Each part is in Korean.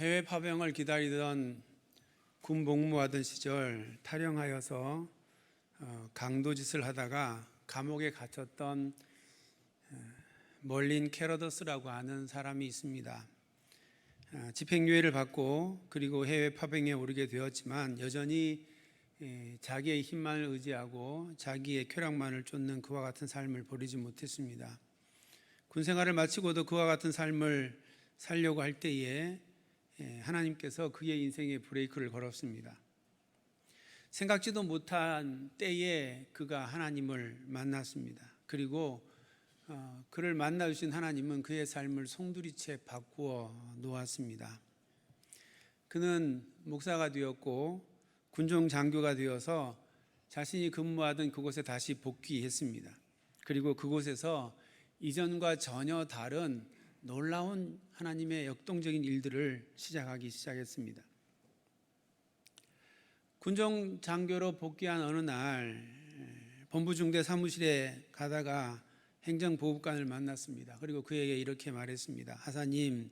해외 파병을 기다리던 군 복무하던 시절 탈영하여서 강도짓을 하다가 감옥에 갇혔던 멀린 캐러더스라고 하는 사람이 있습니다. 집행유예를 받고 그리고 해외 파병에 오르게 되었지만 여전히 자기의 힘만을 의지하고 자기의 쾌락만을 쫓는 그와 같은 삶을 버리지 못했습니다. 군생활을 마치고도 그와 같은 삶을 살려고 할 때에 하나님께서 그의 인생에 브레이크를 걸었습니다. 생각지도 못한 때에 그가 하나님을 만났습니다. 그리고 그를 만나주신 하나님은 그의 삶을 송두리째 바꾸어 놓았습니다. 그는 목사가 되었고 군종 장교가 되어서 자신이 근무하던 그곳에 다시 복귀했습니다. 그리고 그곳에서 이전과 전혀 다른 놀라운 하나님의 역동적인 일들을 시작하기 시작했습니다. 군종 장교로 복귀한 어느 날 본부중대 사무실에 가다가 행정보급관을 만났습니다. 그리고 그에게 이렇게 말했습니다. 하사님,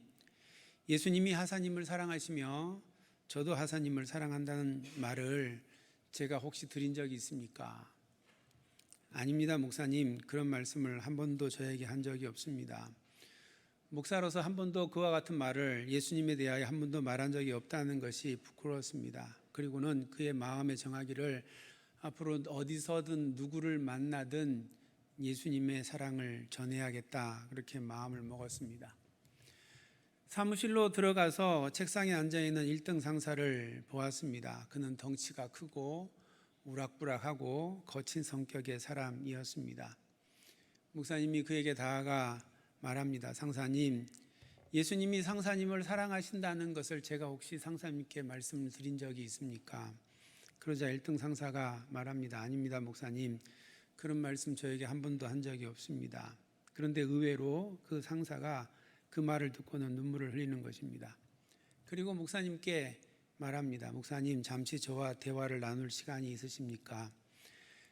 예수님이 하사님을 사랑하시며 저도 하사님을 사랑한다는 말을 제가 혹시 드린 적이 있습니까? 아닙니다, 목사님. 그런 말씀을 한 번도 저에게 한 적이 없습니다. 목사로서 한 번도 그와 같은 말을 예수님에 대하여 한 번도 말한 적이 없다는 것이 부끄러웠습니다. 그리고는 그의 마음에 정하기를 앞으로 어디서든 누구를 만나든 예수님의 사랑을 전해야겠다, 그렇게 마음을 먹었습니다. 사무실로 들어가서 책상에 앉아있는 1등 상사를 보았습니다. 그는 덩치가 크고 우락부락하고 거친 성격의 사람이었습니다. 목사님이 그에게 다가가 말합니다. 상사님, 예수님이 상사님을 사랑하신다는 것을 제가 혹시 상사님께 말씀을 드린 적이 있습니까? 그러자 1등 상사가 말합니다. 아닙니다, 목사님. 그런 말씀 저에게 한 번도 한 적이 없습니다. 그런데 의외로 그 상사가 그 말을 듣고는 눈물을 흘리는 것입니다. 그리고 목사님께 말합니다. 목사님, 잠시 저와 대화를 나눌 시간이 있으십니까?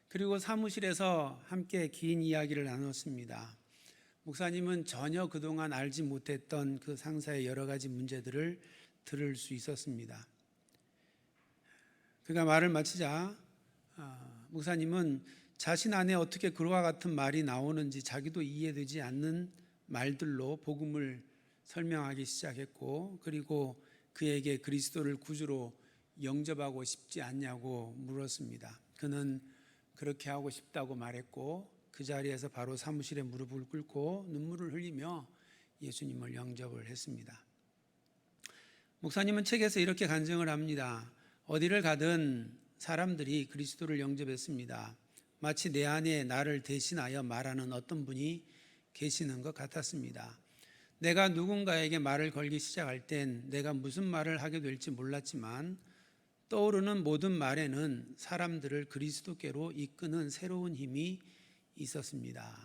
그리고 사무실에서 함께 긴 이야기를 나눴습니다. 목사님은 전혀 그동안 알지 못했던 그 상사의 여러 가지 문제들을 들을 수 있었습니다. 그가 말을 마치자 목사님은 자신 안에 어떻게 그와 같은 말이 나오는지 자기도 이해되지 않는 말들로 복음을 설명하기 시작했고, 그리고 그에게 그리스도를 구주로 영접하고 싶지 않냐고 물었습니다. 그는 그렇게 하고 싶다고 말했고 그 자리에서 바로 사무실에 무릎을 꿇고 눈물을 흘리며 예수님을 영접을 했습니다. 목사님은 책에서 이렇게 간증을 합니다. 어디를 가든 사람들이 그리스도를 영접했습니다. 마치 내 안에 나를 대신하여 말하는 어떤 분이 계시는 것 같았습니다. 내가 누군가에게 말을 걸기 시작할 땐 내가 무슨 말을 하게 될지 몰랐지만 떠오르는 모든 말에는 사람들을 그리스도께로 이끄는 새로운 힘이 있었습니다.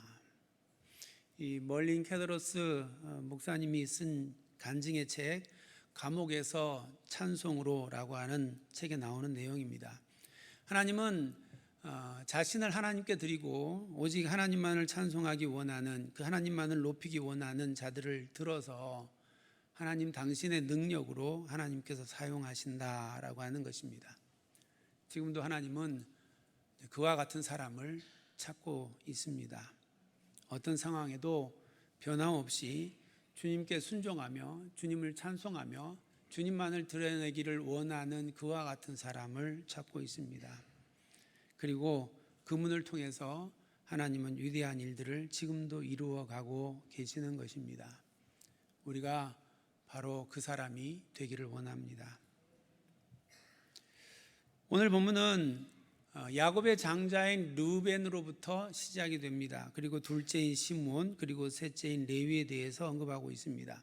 이 멀린 캐더러스 목사님이 쓴 간증의 책 감옥에서 찬송으로라고 하는 책에 나오는 내용입니다. 하나님은 자신을 하나님께 드리고 오직 하나님만을 찬송하기 원하는, 그 하나님만을 높이기 원하는 자들을 들어서 하나님 당신의 능력으로 하나님께서 사용하신다라고 하는 것입니다. 지금도 하나님은 그와 같은 사람을 찾고 있습니다. 어떤 상황에도 변함없이 주님께 순종하며 주님을 찬송하며 주님만을 드러내기를 원하는 그와 같은 사람을 찾고 있습니다. 그리고 그 문을 통해서 하나님은 위대한 일들을 지금도 이루어가고 계시는 것입니다. 우리가 바로 그 사람이 되기를 원합니다. 오늘 본문은 야곱의 장자인 르우벤으로부터 시작이 됩니다. 그리고 둘째인 시므온, 그리고 셋째인 레위에 대해서 언급하고 있습니다.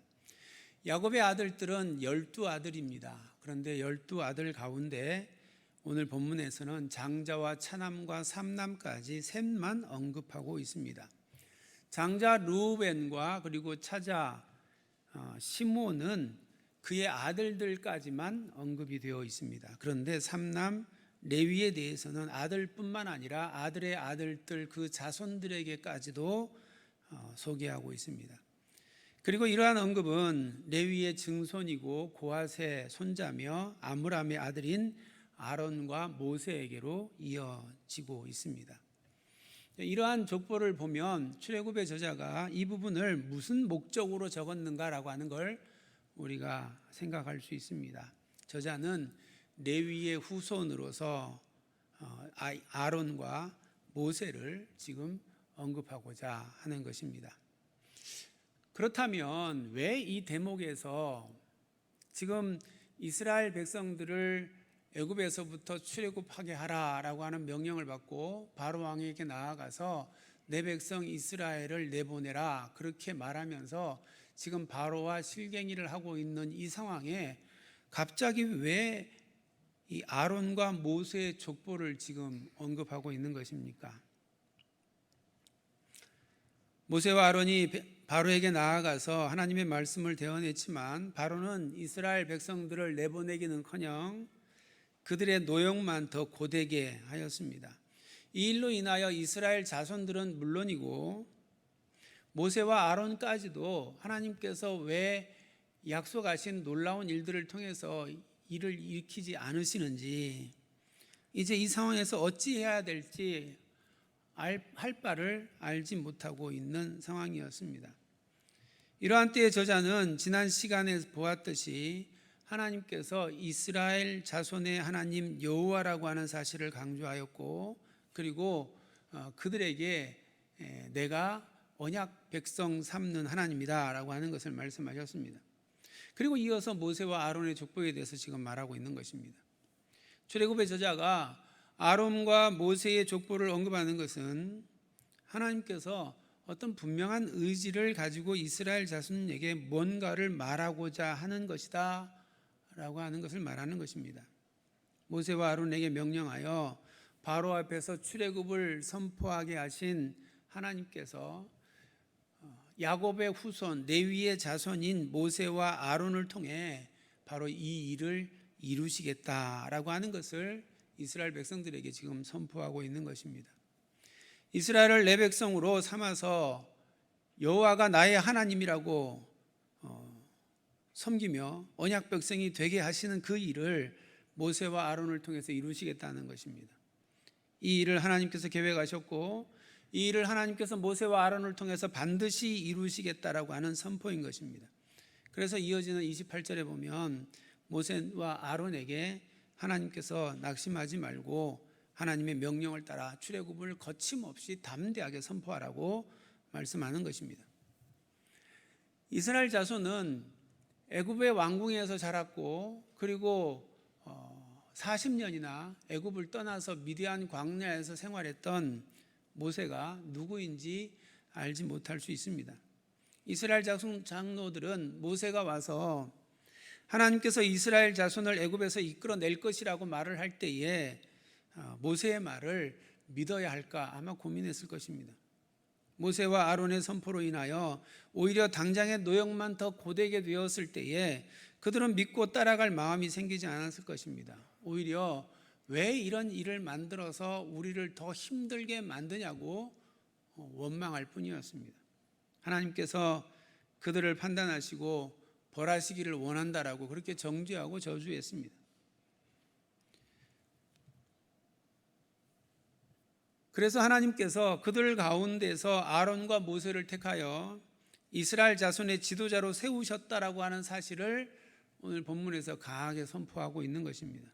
야곱의 아들들은 12아들입니다. 그런데 12아들 가운데 오늘 본문에서는 장자와 차남과 삼남까지 셋만 언급하고 있습니다. 장자 르우벤과 그리고 차자 시므온은 그의 아들들까지만 언급이 되어 있습니다. 그런데 삼남 레위에 대해서는 아들뿐만 아니라 아들의 아들들 그 자손들에게까지도 소개하고 있습니다. 그리고 이러한 언급은 레위의 증손이고 고핫의 손자며 아므람의 아들인 아론과 모세에게로 이어지고 있습니다. 이러한 족보를 보면 출애굽의 저자가 이 부분을 무슨 목적으로 적었는가라고 하는 걸 우리가 생각할 수 있습니다. 저자는 레위의 후손으로서 아론과 모세를 지금 언급하고자 하는 것입니다. 그렇다면 왜 이 대목에서 지금 이스라엘 백성들을 애굽에서부터 출애굽하게 하라라고 하는 명령을 받고 바로 왕에게 나아가서 내 백성 이스라엘을 내보내라 그렇게 말하면서 지금 바로와 실갱이를 하고 있는 이 상황에 갑자기 왜 이 아론과 모세의 족보를 지금 언급하고 있는 것입니까? 모세와 아론이 바로에게 나아가서 하나님의 말씀을 대언했지만 바로는 이스라엘 백성들을 내보내기는커녕 그들의 노역만 더 고되게 하였습니다. 이 일로 인하여 이스라엘 자손들은 물론이고 모세와 아론까지도 하나님께서 왜 약속하신 놀라운 일들을 통해서 이를 일으키지 않으시는지, 이제 이 상황에서 어찌해야 될지 할 바를 알지 못하고 있는 상황이었습니다. 이러한 때의 저자는 지난 시간에 보았듯이 하나님께서 이스라엘 자손의 하나님 여호와라고 하는 사실을 강조하였고, 그리고 그들에게 내가 언약 백성 삼는 하나님이다 라고 하는 것을 말씀하셨습니다. 그리고 이어서 모세와 아론의 족보에 대해서 지금 말하고 있는 것입니다. 출애굽의 저자가 아론과 모세의 족보를 언급하는 것은 하나님께서 어떤 분명한 의지를 가지고 이스라엘 자손에게 뭔가를 말하고자 하는 것이다 라고 하는 것을 말하는 것입니다. 모세와 아론에게 명령하여 바로 앞에서 출애굽을 선포하게 하신 하나님께서 야곱의 후손 레위의 자손인 모세와 아론을 통해 바로 이 일을 이루시겠다라고 하는 것을 이스라엘 백성들에게 지금 선포하고 있는 것입니다. 이스라엘을 내 백성으로 삼아서 여호와가 나의 하나님이라고 섬기며 언약 백성이 되게 하시는 그 일을 모세와 아론을 통해서 이루시겠다는 것입니다. 이 일을 하나님께서 계획하셨고 이 일을 하나님께서 모세와 아론을 통해서 반드시 이루시겠다라고 하는 선포인 것입니다. 그래서 이어지는 28절에 보면 모세와 아론에게 하나님께서 낙심하지 말고 하나님의 명령을 따라 출애굽을 거침없이 담대하게 선포하라고 말씀하는 것입니다. 이스라엘 자손은 애굽의 왕궁에서 자랐고 그리고 40년이나 애굽을 떠나서 미디안 광야에서 생활했던 모세가 누구인지 알지 못할 수 있습니다. 이스라엘 자손 장로들은 모세가 와서 하나님께서 이스라엘 자손을 애굽에서 이끌어낼 것이라고 말을 할 때에 모세의 말을 믿어야 할까 아마 고민했을 것입니다. 모세와 아론의 선포로 인하여 오히려 당장의 노역만 더 고되게 되었을 때에 그들은 믿고 따라갈 마음이 생기지 않았을 것입니다. 오히려 왜 이런 일을 만들어서 우리를 더 힘들게 만드냐고 원망할 뿐이었습니다. 하나님께서 그들을 판단하시고 벌하시기를 원한다라고 그렇게 정죄하고 저주했습니다. 그래서 하나님께서 그들 가운데서 아론과 모세를 택하여 이스라엘 자손의 지도자로 세우셨다라고 하는 사실을 오늘 본문에서 강하게 선포하고 있는 것입니다.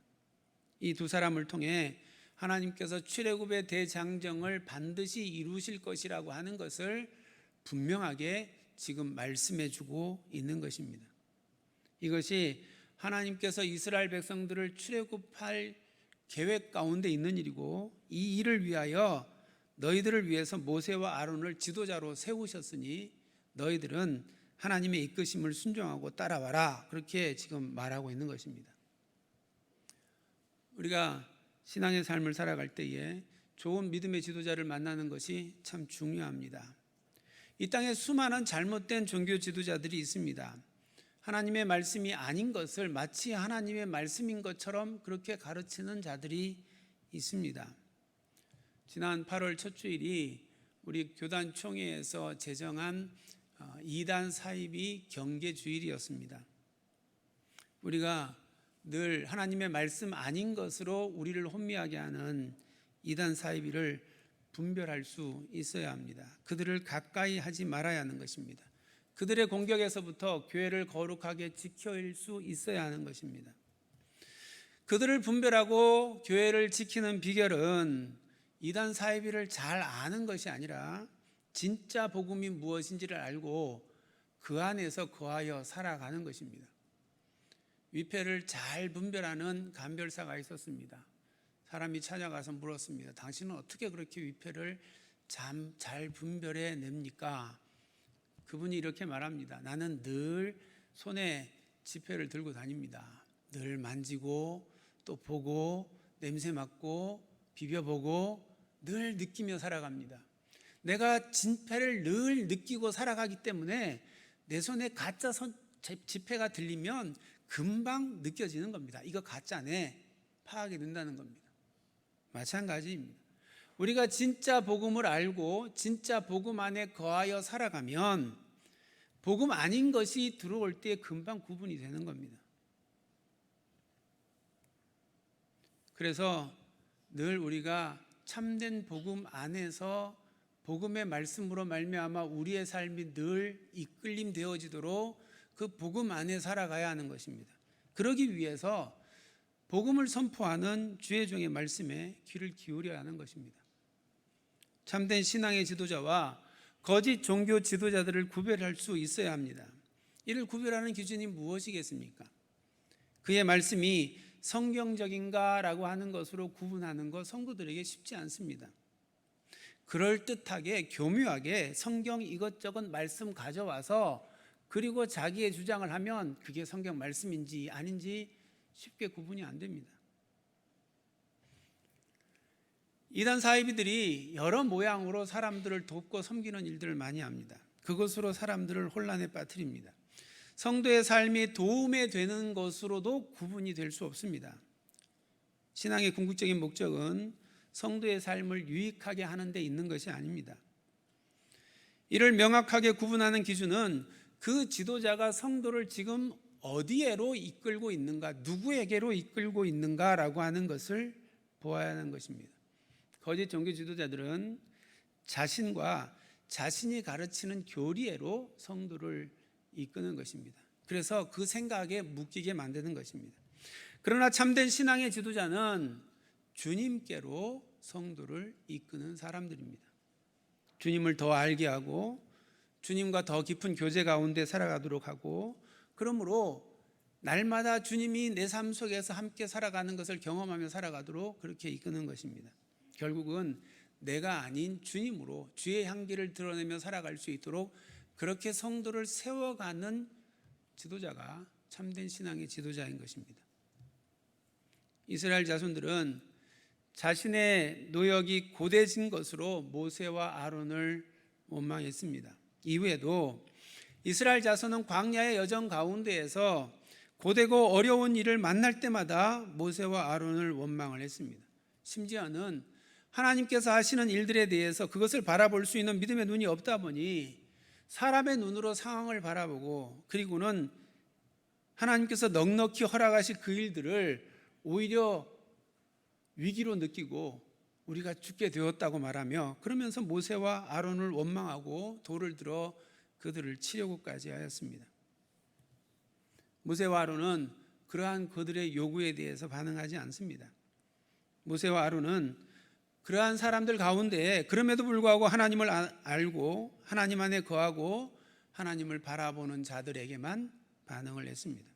이 두 사람을 통해 하나님께서 출애굽의 대장정을 반드시 이루실 것이라고 하는 것을 분명하게 지금 말씀해 주고 있는 것입니다. 이것이 하나님께서 이스라엘 백성들을 출애굽할 계획 가운데 있는 일이고 이 일을 위하여 너희들을 위해서 모세와 아론을 지도자로 세우셨으니 너희들은 하나님의 이끄심을 순종하고 따라와라 그렇게 지금 말하고 있는 것입니다. 우리가 신앙의 삶을 살아갈 때에 좋은 믿음의 지도자를 만나는 것이 참 중요합니다. 이 땅에 수많은 잘못된 종교 지도자들이 있습니다. 하나님의 말씀이 아닌 것을 마치 하나님의 말씀인 것처럼 그렇게 가르치는 자들이 있습니다. 지난 8월 첫 주일이 우리 교단 총회에서 제정한 이단 사입이 경계주일이었습니다. 우리가 늘 하나님의 말씀 아닌 것으로 우리를 혼미하게 하는 이단 사이비를 분별할 수 있어야 합니다. 그들을 가까이 하지 말아야 하는 것입니다. 그들의 공격에서부터 교회를 거룩하게 지킬 수 있어야 하는 것입니다. 그들을 분별하고 교회를 지키는 비결은 이단 사이비를 잘 아는 것이 아니라 진짜 복음이 무엇인지를 알고 그 안에서 거하여 살아가는 것입니다. 위패를 잘 분별하는 간별사가 있었습니다. 사람이 찾아가서 물었습니다. 당신은 어떻게 그렇게 위패를 잘 분별해 냅니까? 그분이 이렇게 말합니다. 나는 늘 손에 지폐를 들고 다닙니다. 늘 만지고 또 보고 냄새 맡고 비벼보고 늘 느끼며 살아갑니다. 내가 진패를 늘 느끼고 살아가기 때문에 내 손에 가짜 지폐가 들리면 금방 느껴지는 겁니다. 이거 가짜네 파악이 된다는 겁니다. 마찬가지입니다. 우리가 진짜 복음을 알고 진짜 복음 안에 거하여 살아가면 복음 아닌 것이 들어올 때 금방 구분이 되는 겁니다. 그래서 늘 우리가 참된 복음 안에서 복음의 말씀으로 말미암아 우리의 삶이 늘 이끌림 되어지도록 그 복음 안에 살아가야 하는 것입니다. 그러기 위해서 복음을 선포하는 주의 종의 말씀에 귀를 기울여야 하는 것입니다. 참된 신앙의 지도자와 거짓 종교 지도자들을 구별할 수 있어야 합니다. 이를 구별하는 기준이 무엇이겠습니까? 그의 말씀이 성경적인가라고 하는 것으로 구분하는 것 성도들에게 쉽지 않습니다. 그럴듯하게 교묘하게 성경 이것저것 말씀 가져와서 그리고 자기의 주장을 하면 그게 성경 말씀인지 아닌지 쉽게 구분이 안 됩니다. 이단 사이비들이 여러 모양으로 사람들을 돕고 섬기는 일들을 많이 합니다. 그것으로 사람들을 혼란에 빠뜨립니다. 성도의 삶이 도움이 되는 것으로도 구분이 될 수 없습니다. 신앙의 궁극적인 목적은 성도의 삶을 유익하게 하는 데 있는 것이 아닙니다. 이를 명확하게 구분하는 기준은 그 지도자가 성도를 지금 어디에로 이끌고 있는가, 누구에게로 이끌고 있는가라고 하는 것을 보아야 하는 것입니다. 거짓 종교 지도자들은 자신과 자신이 가르치는 교리에로 성도를 이끄는 것입니다. 그래서 그 생각에 묶이게 만드는 것입니다. 그러나 참된 신앙의 지도자는 주님께로 성도를 이끄는 사람들입니다. 주님을 더 알게 하고 주님과 더 깊은 교제 가운데 살아가도록 하고, 그러므로 날마다 주님이 내 삶 속에서 함께 살아가는 것을 경험하며 살아가도록 그렇게 이끄는 것입니다. 결국은 내가 아닌 주님으로 주의 향기를 드러내며 살아갈 수 있도록 그렇게 성도를 세워가는 지도자가 참된 신앙의 지도자인 것입니다. 이스라엘 자손들은 자신의 노역이 고대진 것으로 모세와 아론을 원망했습니다. 이후에도 이스라엘 자손은 광야의 여정 가운데에서 고되고 어려운 일을 만날 때마다 모세와 아론을 원망을 했습니다. 심지어는 하나님께서 하시는 일들에 대해서 그것을 바라볼 수 있는 믿음의 눈이 없다 보니 사람의 눈으로 상황을 바라보고, 그리고는 하나님께서 넉넉히 허락하신 그 일들을 오히려 위기로 느끼고 우리가 죽게 되었다고 말하며, 그러면서 모세와 아론을 원망하고 돌을 들어 그들을 치려고까지 하였습니다. 모세와 아론은 그러한 그들의 요구에 대해서 반응하지 않습니다. 모세와 아론은 그러한 사람들 가운데 그럼에도 불구하고 하나님을 알고 하나님 안에 거하고 하나님을 바라보는 자들에게만 반응을 했습니다.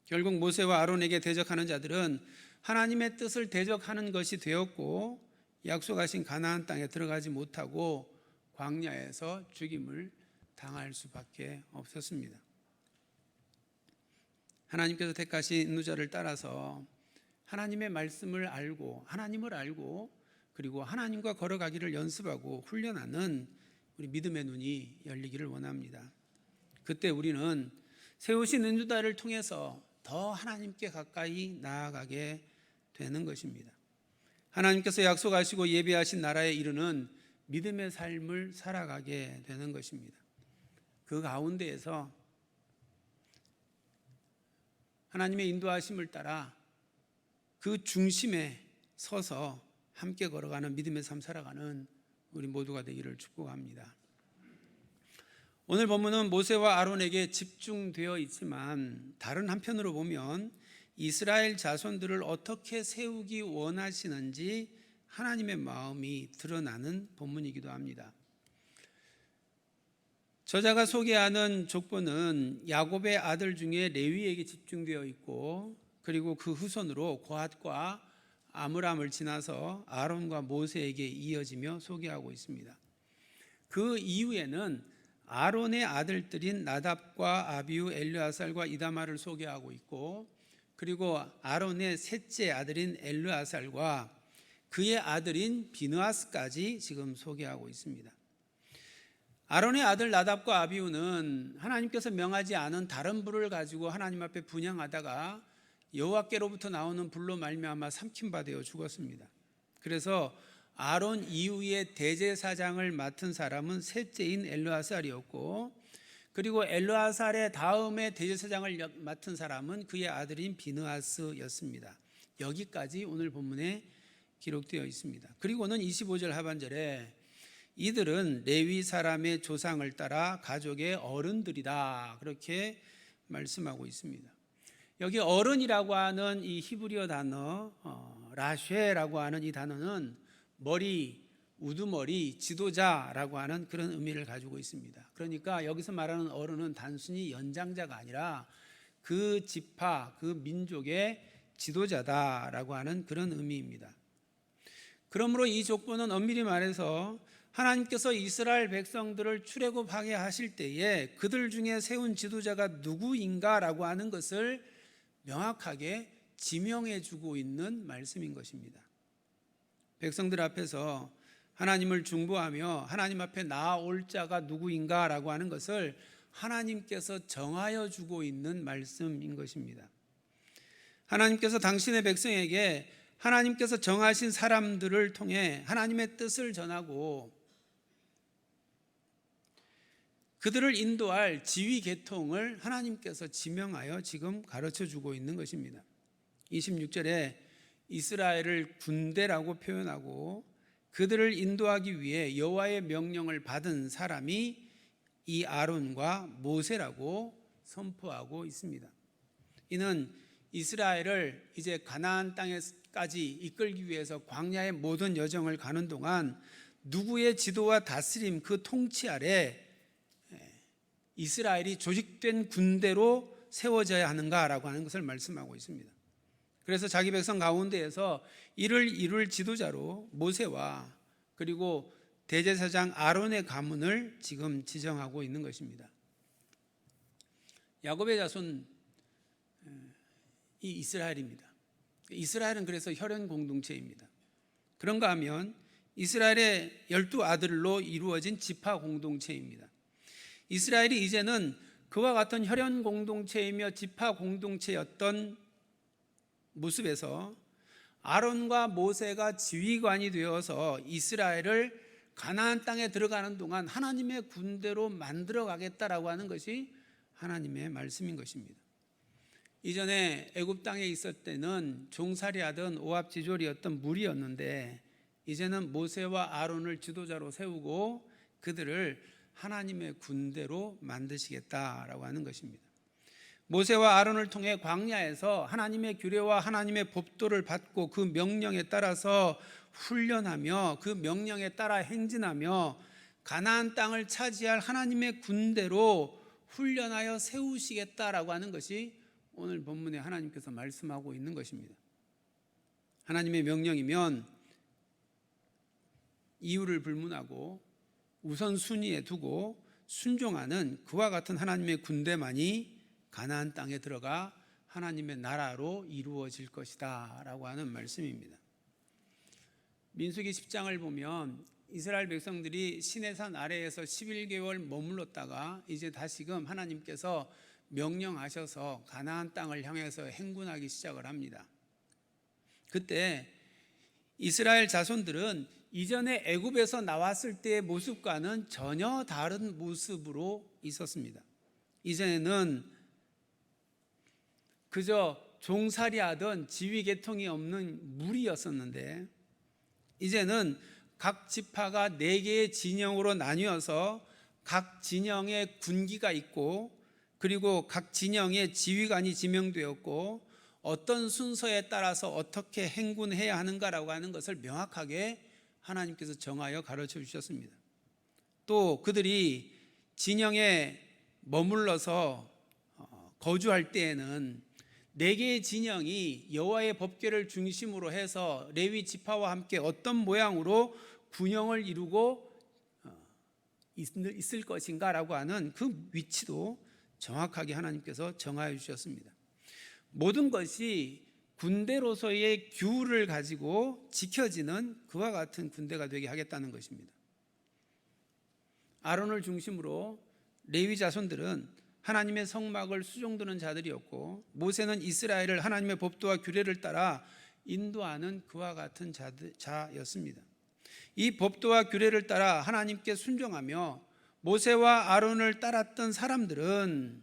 결국 모세와 아론에게 대적하는 자들은 하나님의 뜻을 대적하는 것이 되었고, 약속하신 가나안 땅에 들어가지 못하고 광야에서 죽임을 당할 수밖에 없었습니다. 하나님께서 택하신 인도자를 따라서 하나님의 말씀을 알고 하나님을 알고 그리고 하나님과 걸어가기를 연습하고 훈련하는 우리 믿음의 눈이 열리기를 원합니다. 그때 우리는 세우신 인도자를 통해서 더 하나님께 가까이 나아가게 되는 것입니다. 하나님께서 약속하시고 예비하신 나라에 이르는 믿음의 삶을 살아가게 되는 것입니다. 그 가운데에서 하나님의 인도하심을 따라 그 중심에 서서 함께 걸어가는 믿음의 삶 살아가는 우리 모두가 되기를 축복합니다. 오늘 본문은 모세와 아론에게 집중되어 있지만 다른 한편으로 보면 이스라엘 자손들을 어떻게 세우기 원하시는지 하나님의 마음이 드러나는 본문이기도 합니다. 저자가 소개하는 족보는 야곱의 아들 중에 레위에게 집중되어 있고, 그리고 그 후손으로 고핫과 아므람을 지나서 아론과 모세에게 이어지며 소개하고 있습니다. 그 이후에는 아론의 아들들인 나답과 아비후, 엘르아살과 이다말을 소개하고 있고, 그리고 아론의 셋째 아들인 엘르아살과 그의 아들인 비느하스까지 지금 소개하고 있습니다. 아론의 아들 나답과 아비후는 하나님께서 명하지 않은 다른 불을 가지고 하나님 앞에 분향하다가 여호와께로부터 나오는 불로 말미암아 삼킨 바 되어 죽었습니다. 그래서 아론 이후에 대제사장을 맡은 사람은 셋째인 엘르아살이었고, 그리고 엘르아살의 다음에 대제사장을 맡은 사람은 그의 아들인 비느하스였습니다. 여기까지 오늘 본문에 기록되어 있습니다. 그리고는 25절 하반절에 이들은 레위 사람의 조상을 따라 가족의 어른들이다, 그렇게 말씀하고 있습니다. 여기 어른이라고 하는 이 히브리어 단어 라쉐라고 하는 이 단어는 머리, 우두머리, 지도자라고 하는 그런 의미를 가지고 있습니다. 그러니까 여기서 말하는 어른은 단순히 연장자가 아니라 그 지파, 그 민족의 지도자다라고 하는 그런 의미입니다. 그러므로 이 족보는 엄밀히 말해서 하나님께서 이스라엘 백성들을 출애굽하게 하실 때에 그들 중에 세운 지도자가 누구인가라고 하는 것을 명확하게 지명해 주고 있는 말씀인 것입니다. 백성들 앞에서 하나님을 중보하며 하나님 앞에 나아올 자가 누구인가라고 하는 것을 하나님께서 정하여 주고 있는 말씀인 것입니다. 하나님께서 당신의 백성에게 하나님께서 정하신 사람들을 통해 하나님의 뜻을 전하고 그들을 인도할 지휘 계통을 하나님께서 지명하여 지금 가르쳐 주고 있는 것입니다. 26절에 이스라엘을 군대라고 표현하고 그들을 인도하기 위해 여호와의 명령을 받은 사람이 이 아론과 모세라고 선포하고 있습니다. 이는 이스라엘을 이제 가나안 땅에까지 이끌기 위해서 광야의 모든 여정을 가는 동안 누구의 지도와 다스림, 그 통치 아래 이스라엘이 조직된 군대로 세워져야 하는가라고 하는 것을 말씀하고 있습니다. 그래서 자기 백성 가운데에서 이를 이룰 지도자로 모세와 그리고 대제사장 아론의 가문을 지금 지정하고 있는 것입니다. 야곱의 자손이 이스라엘입니다. 이스라엘은 그래서 혈연 공동체입니다. 그런가 하면 이스라엘의 12아들로 이루어진 지파 공동체입니다. 이스라엘이 이제는 그와 같은 혈연 공동체이며 지파 공동체였던 모습에서 아론과 모세가 지휘관이 되어서 이스라엘을 가나안 땅에 들어가는 동안 하나님의 군대로 만들어 가겠다라고 하는 것이 하나님의 말씀인 것입니다. 이전에 애굽 땅에 있을 때는 종살이하던 오합지졸이었던 무리였는데 이제는 모세와 아론을 지도자로 세우고 그들을 하나님의 군대로 만드시겠다라고 하는 것입니다. 모세와 아론을 통해 광야에서 하나님의 규례와 하나님의 법도를 받고 그 명령에 따라서 훈련하며 그 명령에 따라 행진하며 가나안 땅을 차지할 하나님의 군대로 훈련하여 세우시겠다라고 하는 것이 오늘 본문에 하나님께서 말씀하고 있는 것입니다. 하나님의 명령이면 이유를 불문하고 우선순위에 두고 순종하는 그와 같은 하나님의 군대만이 가나안 땅에 들어가 하나님의 나라로 이루어질 것이다 라고 하는 말씀입니다. 민수기 10장을 보면 이스라엘 백성들이 시내산 아래에서 11개월 머물렀다가 이제 다시금 하나님께서 명령하셔서 가나안 땅을 향해서 행군하기 시작을 합니다. 그때 이스라엘 자손들은 이전에 애굽에서 나왔을 때의 모습과는 전혀 다른 모습으로 있었습니다. 이전에는 그저 종살이하던 지위계통이 없는 무리였었는데, 이제는 각 지파가 4개의 진영으로 나뉘어서 각 진영의 군기가 있고, 그리고 각 진영의 지휘관이 지명되었고, 어떤 순서에 따라서 어떻게 행군해야 하는가라고 하는 것을 명확하게 하나님께서 정하여 가르쳐 주셨습니다. 또 그들이 진영에 머물러서 거주할 때에는 4개의 진영이 여호와의 법궤를 중심으로 해서 레위 지파와 함께 어떤 모양으로 군영을 이루고 있을 것인가라고 하는 그 위치도 정확하게 하나님께서 정하여 주셨습니다. 모든 것이 군대로서의 규를 가지고 지켜지는 그와 같은 군대가 되게 하겠다는 것입니다. 아론을 중심으로 레위 자손들은 하나님의 성막을 수종드는 자들이었고, 모세는 이스라엘을 하나님의 법도와 규례를 따라 인도하는 그와 같은 자였습니다. 이 법도와 규례를 따라 하나님께 순종하며 모세와 아론을 따랐던 사람들은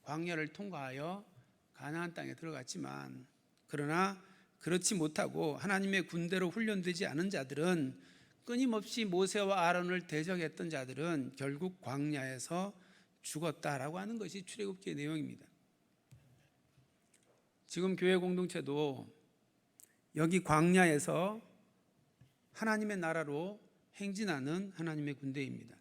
광야를 통과하여 가나안 땅에 들어갔지만, 그러나 그렇지 못하고 하나님의 군대로 훈련되지 않은 자들은, 끊임없이 모세와 아론을 대적했던 자들은 결국 광야에서 죽었다라고 하는 것이 출애굽기의 내용입니다. 지금 교회 공동체도 여기 광야에서 하나님의 나라로 행진하는 하나님의 군대입니다.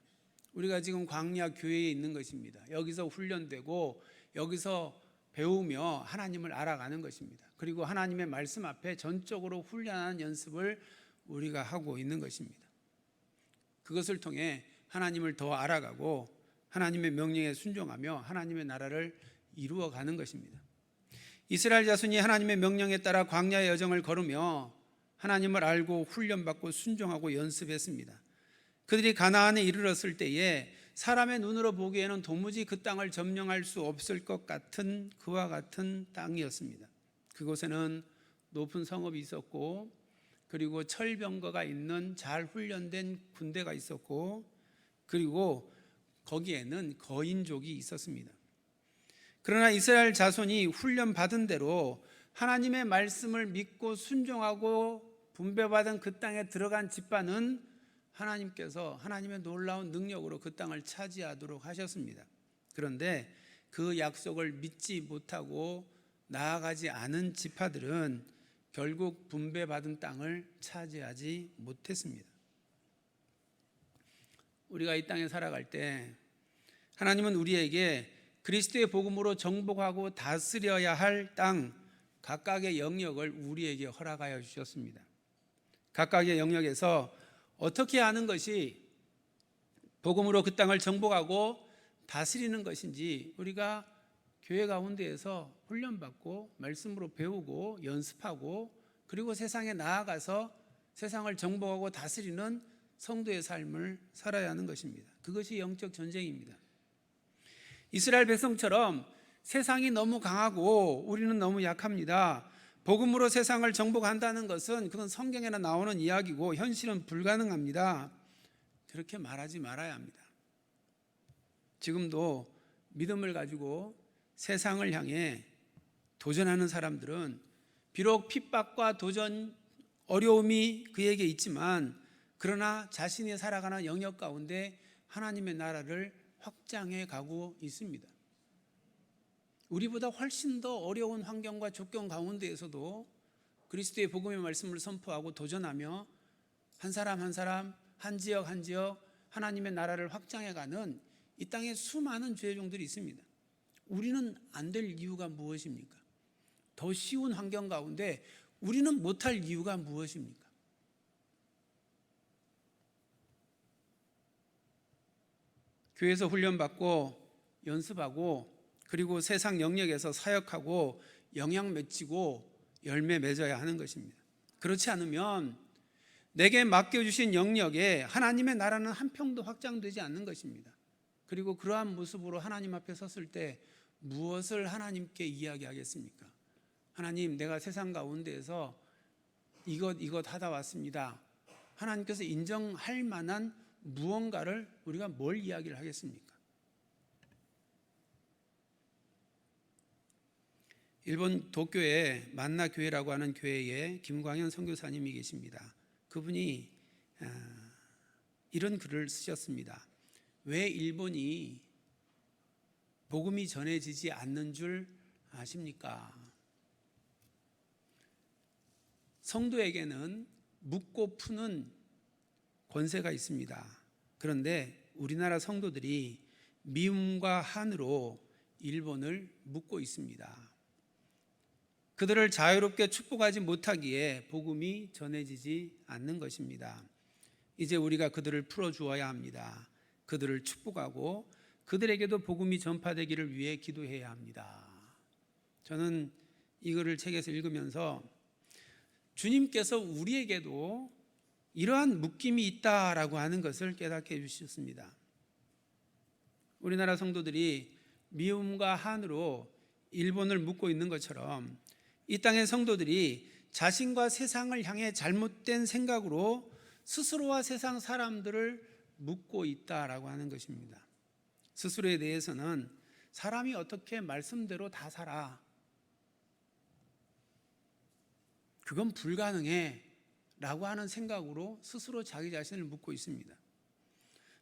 우리가 지금 광야 교회에 있는 것입니다. 여기서 훈련되고 여기서 배우며 하나님을 알아가는 것입니다. 그리고 하나님의 말씀 앞에 전적으로 훈련하는 연습을 우리가 하고 있는 것입니다. 그것을 통해 하나님을 더 알아가고 하나님의 명령에 순종하며 하나님의 나라를 이루어가는 것입니다. 이스라엘 자손이 하나님의 명령에 따라 광야의 여정을 걸으며 하나님을 알고 훈련받고 순종하고 연습했습니다. 그들이 가나안에 이르렀을 때에 사람의 눈으로 보기에는 도무지 그 땅을 점령할 수 없을 것 같은 그와 같은 땅이었습니다. 그곳에는 높은 성읍이 있었고, 그리고 철병거가 있는 잘 훈련된 군대가 있었고, 그리고 거기에는 거인족이 있었습니다. 그러나 이스라엘 자손이 훈련받은 대로 하나님의 말씀을 믿고 순종하고 분배받은 그 땅에 들어간 집안은 하나님께서 하나님의 놀라운 능력으로 그 땅을 차지하도록 하셨습니다. 그런데 그 약속을 믿지 못하고 나아가지 않은 지파들은 결국 분배받은 땅을 차지하지 못했습니다. 우리가 이 땅에 살아갈 때 하나님은 우리에게 그리스도의 복음으로 정복하고 다스려야 할 땅 각각의 영역을 우리에게 허락하여 주셨습니다. 각각의 영역에서 어떻게 하는 것이 복음으로 그 땅을 정복하고 다스리는 것인지 우리가 교회 가운데에서 훈련받고 말씀으로 배우고 연습하고, 그리고 세상에 나아가서 세상을 정복하고 다스리는 성도의 삶을 살아야 하는 것입니다. 그것이 영적 전쟁입니다. 이스라엘 백성처럼 세상이 너무 강하고 우리는 너무 약합니다. 복음으로 세상을 정복한다는 것은 그건 성경에나 나오는 이야기고 현실은 불가능합니다. 그렇게 말하지 말아야 합니다. 지금도 믿음을 가지고 세상을 향해 도전하는 사람들은 비록 핍박과 도전, 어려움이 그에게 있지만, 그러나 자신이 살아가는 영역 가운데 하나님의 나라를 확장해 가고 있습니다. 우리보다 훨씬 더 어려운 환경과 조건 가운데에서도 그리스도의 복음의 말씀을 선포하고 도전하며 한 사람 한 사람, 한 지역 한 지역 하나님의 나라를 확장해가는 이 땅에 수많은 죄종들이 있습니다. 우리는 안 될 이유가 무엇입니까? 더 쉬운 환경 가운데 우리는 못할 이유가 무엇입니까? 교회에서 훈련받고 연습하고, 그리고 세상 영역에서 사역하고 영향 맺히고 열매 맺어야 하는 것입니다. 그렇지 않으면 내게 맡겨주신 영역에 하나님의 나라는 한 평도 확장되지 않는 것입니다. 그리고 그러한 모습으로 하나님 앞에 섰을 때 무엇을 하나님께 이야기하겠습니까? 하나님, 내가 세상 가운데에서 이것 하다 왔습니다. 하나님께서 인정할 만한 무언가를 우리가 뭘 이야기를 하겠습니까? 일본 도쿄에 만나교회라고 하는 교회에 김광현 선교사님이 계십니다. 그분이 이런 글을 쓰셨습니다. 왜 일본이 복음이 전해지지 않는 줄 아십니까? 성도에게는 묻고 푸는 권세가 있습니다. 그런데 우리나라 성도들이 미움과 한으로 일본을 묻고 있습니다. 그들을 자유롭게 축복하지 못하기에 복음이 전해지지 않는 것입니다. 이제 우리가 그들을 풀어주어야 합니다. 그들을 축복하고 그들에게도 복음이 전파되기를 위해 기도해야 합니다. 저는 이 글을 책에서 읽으면서 주님께서 우리에게도 이러한 묶임이 있다라고 하는 것을 깨닫게 해주셨습니다. 우리나라 성도들이 미움과 한으로 일본을 묶고 있는 것처럼 이 땅의 성도들이 자신과 세상을 향해 잘못된 생각으로 스스로와 세상 사람들을 묶고 있다라고 하는 것입니다. 스스로에 대해서는 사람이 어떻게 말씀대로 다 살아, 그건 불가능해 라고 하는 생각으로 스스로 자기 자신을 묶고 있습니다.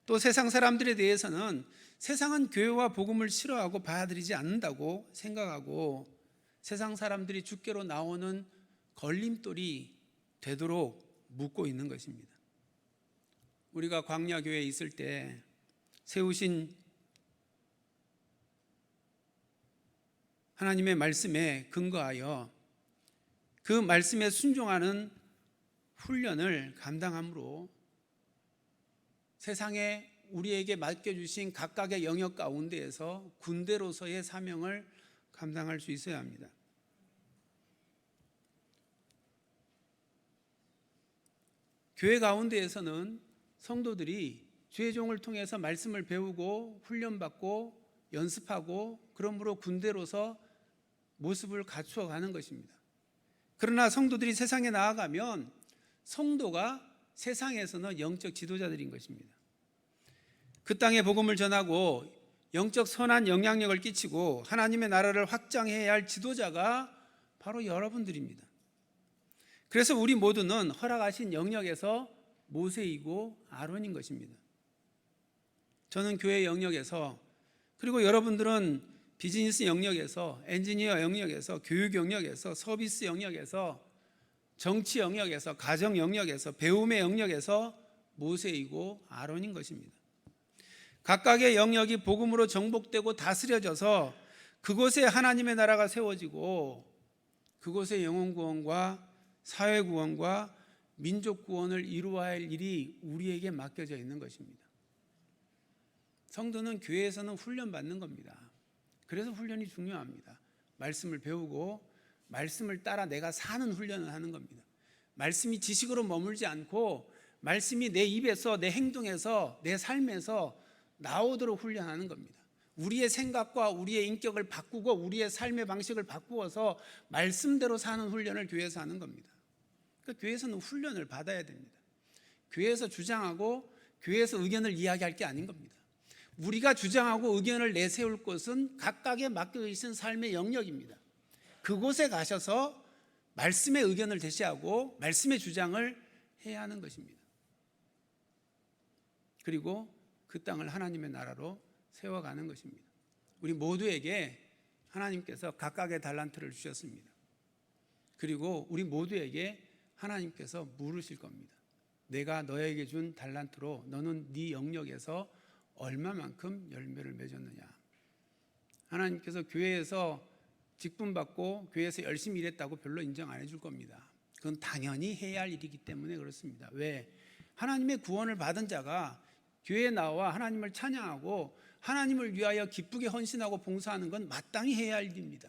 또 세상 사람들에 대해서는 세상은 교회와 복음을 싫어하고 받아들이지 않는다고 생각하고 세상 사람들이 주께로 나오는 걸림돌이 되도록 묶고 있는 것입니다. 우리가 광야교회에 있을 때 세우신 하나님의 말씀에 근거하여 그 말씀에 순종하는 훈련을 감당함으로 세상에 우리에게 맡겨주신 각각의 영역 가운데에서 군대로서의 사명을 감당할 수 있어야 합니다. 교회 가운데에서는 성도들이 주의 종을 통해서 말씀을 배우고 훈련받고 연습하고 그러므로 군대로서 모습을 갖추어 가는 것입니다. 그러나 성도들이 세상에 나아가면 성도가 세상에서는 영적 지도자들인 것입니다. 그 땅에 복음을 전하고 영적 선한 영향력을 끼치고 하나님의 나라를 확장해야 할 지도자가 바로 여러분들입니다. 그래서 우리 모두는 허락하신 영역에서 모세이고 아론인 것입니다. 저는 교회 영역에서, 그리고 여러분들은 비즈니스 영역에서, 엔지니어 영역에서, 교육 영역에서, 서비스 영역에서, 정치 영역에서, 가정 영역에서, 배움의 영역에서 모세이고 아론인 것입니다. 각각의 영역이 복음으로 정복되고 다스려져서 그곳에 하나님의 나라가 세워지고 그곳에 영혼 구원과 사회 구원과 민족 구원을 이루어야 할 일이 우리에게 맡겨져 있는 것입니다. 성도는 교회에서는 훈련받는 겁니다. 그래서 훈련이 중요합니다. 말씀을 배우고 말씀을 따라 내가 사는 훈련을 하는 겁니다. 말씀이 지식으로 머물지 않고 말씀이 내 입에서, 내 행동에서, 내 삶에서 나오도록 훈련하는 겁니다. 우리의 생각과 우리의 인격을 바꾸고 우리의 삶의 방식을 바꾸어서 말씀대로 사는 훈련을 교회에서 하는 겁니다. 그러니까 교회에서는 훈련을 받아야 됩니다. 교회에서 주장하고 교회에서 의견을 이야기할 게 아닌 겁니다. 우리가 주장하고 의견을 내세울 것은 각각의 맡겨져 있는 삶의 영역입니다. 그곳에 가셔서 말씀의 의견을 제시하고 말씀의 주장을 해야 하는 것입니다. 그리고 그 땅을 하나님의 나라로 세워가는 것입니다. 우리 모두에게 하나님께서 각각의 달란트를 주셨습니다. 그리고 우리 모두에게 하나님께서 물으실 겁니다. 내가 너에게 준 달란트로 너는 네 영역에서 얼마만큼 열매를 맺었느냐. 하나님께서 교회에서 직분받고 교회에서 열심히 일했다고 별로 인정 안 해줄 겁니다. 그건 당연히 해야 할 일이기 때문에 그렇습니다. 왜? 하나님의 구원을 받은 자가 교회에 나와 하나님을 찬양하고 하나님을 위하여 기쁘게 헌신하고 봉사하는 건 마땅히 해야 할 일입니다.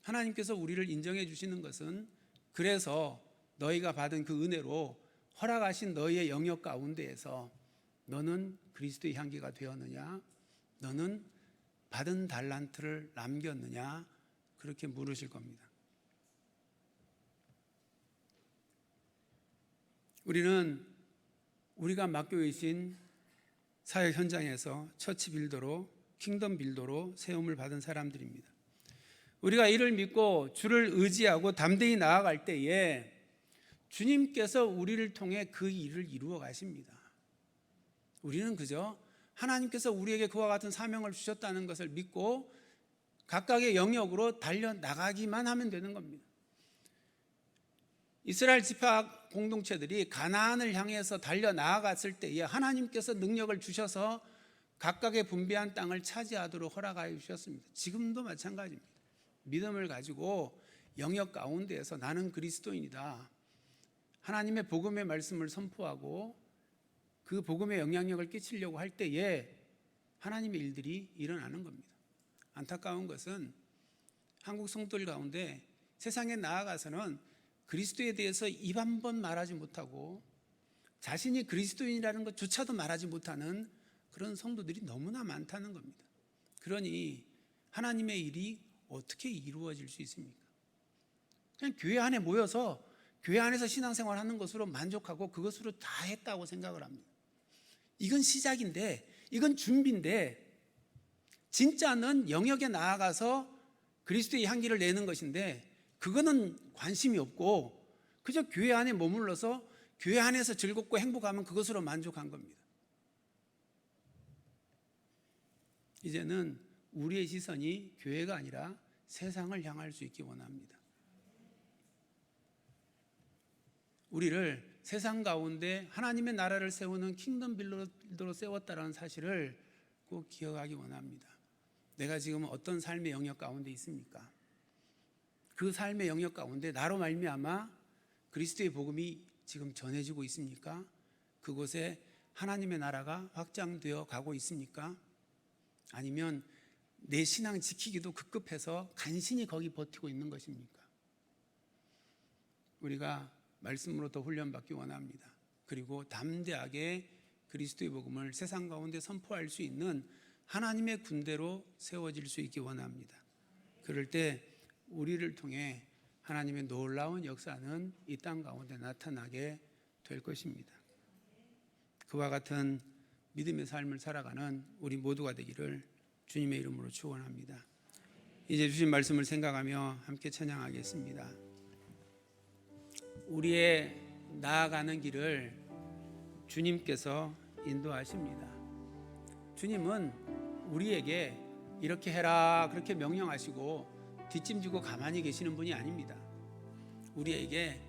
하나님께서 우리를 인정해 주시는 것은 그래서 너희가 받은 그 은혜로 허락하신 너희의 영역 가운데에서 너는 그리스도의 향기가 되었느냐, 너는 받은 달란트를 남겼느냐, 그렇게 물으실 겁니다. 우리는 우리가 맡겨 계신 사역 현장에서 처치 빌더로, 킹덤 빌더로 세움을 받은 사람들입니다. 우리가 이를 믿고 주를 의지하고 담대히 나아갈 때에 주님께서 우리를 통해 그 일을 이루어 가십니다. 우리는 그저 하나님께서 우리에게 그와 같은 사명을 주셨다는 것을 믿고 각각의 영역으로 달려나가기만 하면 되는 겁니다. 이스라엘 지파 공동체들이 가나안을 향해서 달려나아갔을 때에 하나님께서 능력을 주셔서 각각의 분배한 땅을 차지하도록 허락하여 주셨습니다. 지금도 마찬가지입니다. 믿음을 가지고 영역 가운데에서 나는 그리스도인이다, 하나님의 복음의 말씀을 선포하고 그 복음의 영향력을 끼치려고 할 때에 하나님의 일들이 일어나는 겁니다. 안타까운 것은 한국 성도들 가운데 세상에 나아가서는 그리스도에 대해서 입 한 번 말하지 못하고 자신이 그리스도인이라는 것조차도 말하지 못하는 그런 성도들이 너무나 많다는 겁니다. 그러니 하나님의 일이 어떻게 이루어질 수 있습니까? 그냥 교회 안에 모여서 교회 안에서 신앙생활 하는 것으로 만족하고 그것으로 다 했다고 생각을 합니다. 이건 시작인데, 이건 준비인데, 진짜는 영역에 나아가서 그리스도의 향기를 내는 것인데 그거는 관심이 없고 그저 교회 안에 머물러서 교회 안에서 즐겁고 행복하면 그것으로 만족한 겁니다. 이제는 우리의 시선이 교회가 아니라 세상을 향할 수 있기 원합니다. 우리를 세상 가운데 하나님의 나라를 세우는 킹덤 빌더로 세웠다는 사실을 꼭 기억하기 원합니다. 내가 지금 어떤 삶의 영역 가운데 있습니까? 그 삶의 영역 가운데 나로 말미암아 그리스도의 복음이 지금 전해지고 있습니까? 그곳에 하나님의 나라가 확장되어 가고 있습니까? 아니면 내 신앙 지키기도 급급해서 간신히 거기 버티고 있는 것입니까? 우리가 말씀으로 더 훈련받기 원합니다. 그리고 담대하게 그리스도의 복음을 세상 가운데 선포할 수 있는 하나님의 군대로 세워질 수 있기 원합니다. 그럴 때 우리를 통해 하나님의 놀라운 역사는 이 땅 가운데 나타나게 될 것입니다. 그와 같은 믿음의 삶을 살아가는 우리 모두가 되기를 주님의 이름으로 축원합니다. 이제 주신 말씀을 생각하며 함께 찬양하겠습니다. 우리의 나아가는 길을 주님께서 인도하십니다. 주님은 우리에게 이렇게 해라 그렇게 명령하시고 뒷짐지고 가만히 계시는 분이 아닙니다. 우리에게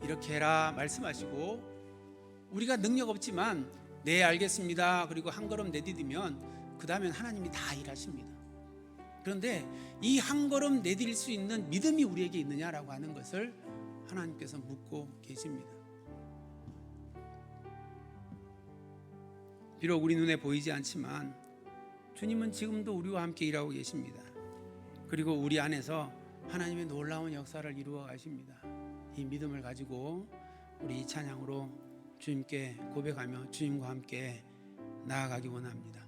이렇게 해라 말씀하시고 우리가 능력 없지만 네 알겠습니다 그리고 한 걸음 내디디면 그 다음엔 하나님이 다 일하십니다. 그런데 이 한 걸음 내딜 수 있는 믿음이 우리에게 있느냐라고 하는 것을 하나님께서 묻고 계십니다. 비록 우리 눈에 보이지 않지만 주님은 지금도 우리와 함께 일하고 계십니다. 그리고 우리 안에서 하나님의 놀라운 역사를 이루어 가십니다. 이 믿음을 가지고 우리 이 찬양으로 주님께 고백하며 주님과 함께 나아가기 원합니다.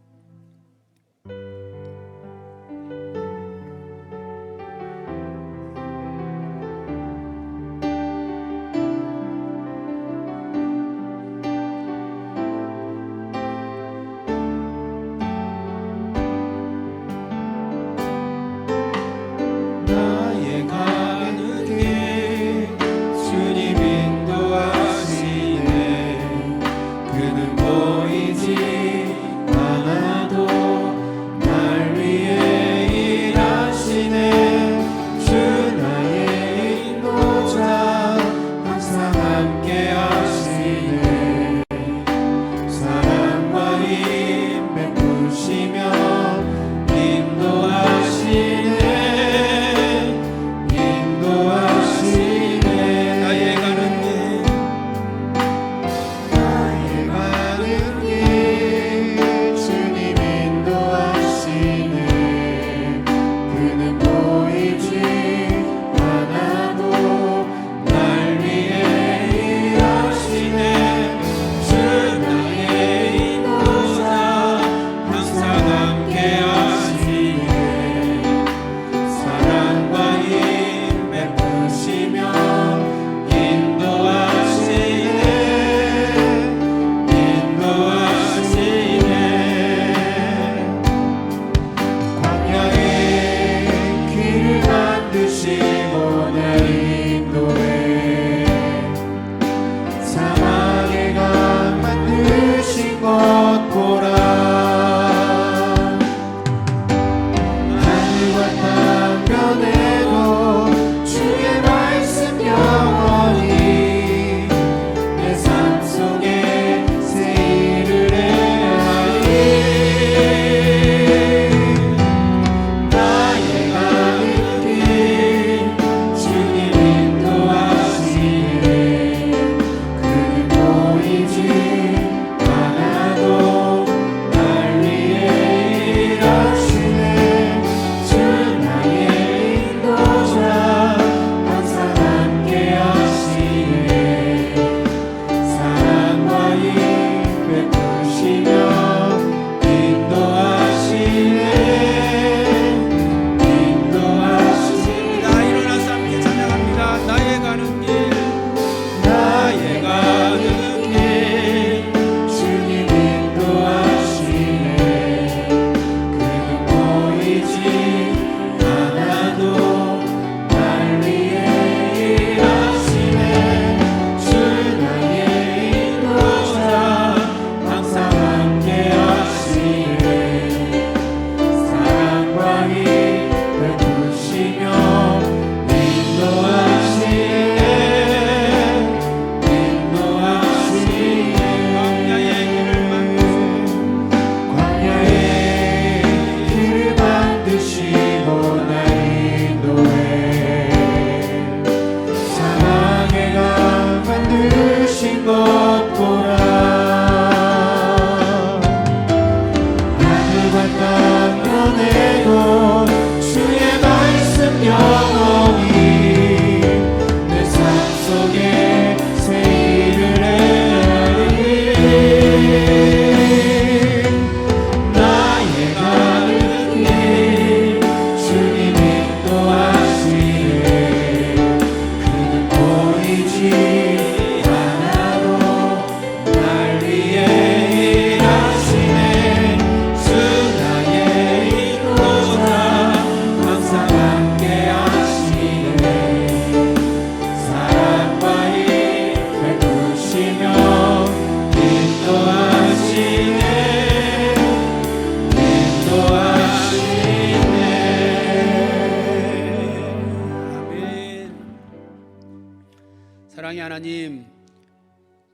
사랑의 하나님,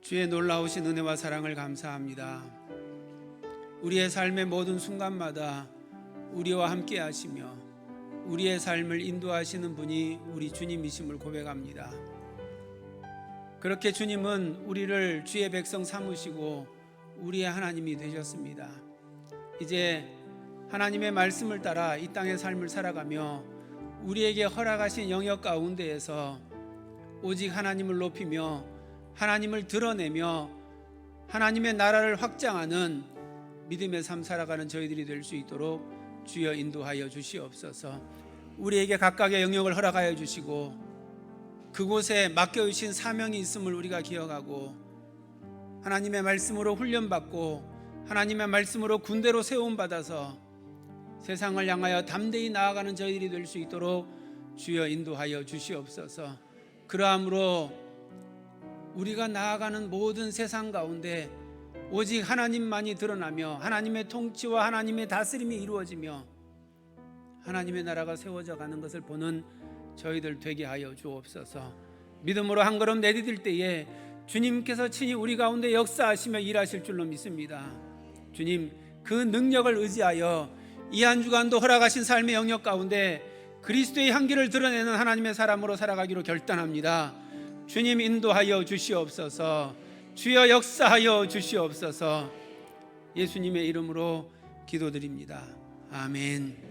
주의 놀라우신 은혜와 사랑을 감사합니다. 우리의 삶의 모든 순간마다 우리와 함께 하시며 우리의 삶을 인도하시는 분이 우리 주님이심을 고백합니다. 그렇게 주님은 우리를 주의 백성 삼으시고 우리의 하나님이 되셨습니다. 이제 하나님의 말씀을 따라 이 땅의 삶을 살아가며 우리에게 허락하신 영역 가운데에서 오직 하나님을 높이며 하나님을 드러내며 하나님의 나라를 확장하는 믿음의 삶 살아가는 저희들이 될 수 있도록 주여 인도하여 주시옵소서. 우리에게 각각의 영역을 허락하여 주시고 그곳에 맡겨주신 사명이 있음을 우리가 기억하고 하나님의 말씀으로 훈련받고 하나님의 말씀으로 군대로 세움받아서 세상을 향하여 담대히 나아가는 저희들이 될 수 있도록 주여 인도하여 주시옵소서. 그러함으로 우리가 나아가는 모든 세상 가운데 오직 하나님만이 드러나며 하나님의 통치와 하나님의 다스림이 이루어지며 하나님의 나라가 세워져 가는 것을 보는 저희들 되게 하여 주옵소서. 믿음으로 한 걸음 내디딜 때에 주님께서 친히 우리 가운데 역사하시며 일하실 줄로 믿습니다. 주님, 그 능력을 의지하여 이 한 주간도 허락하신 삶의 영역 가운데 그리스도의 향기를 드러내는 하나님의 사람으로 살아가기로 결단합니다. 주님 인도하여 주시옵소서. 주여 역사하여 주시옵소서. 예수님의 이름으로 기도드립니다. 아멘.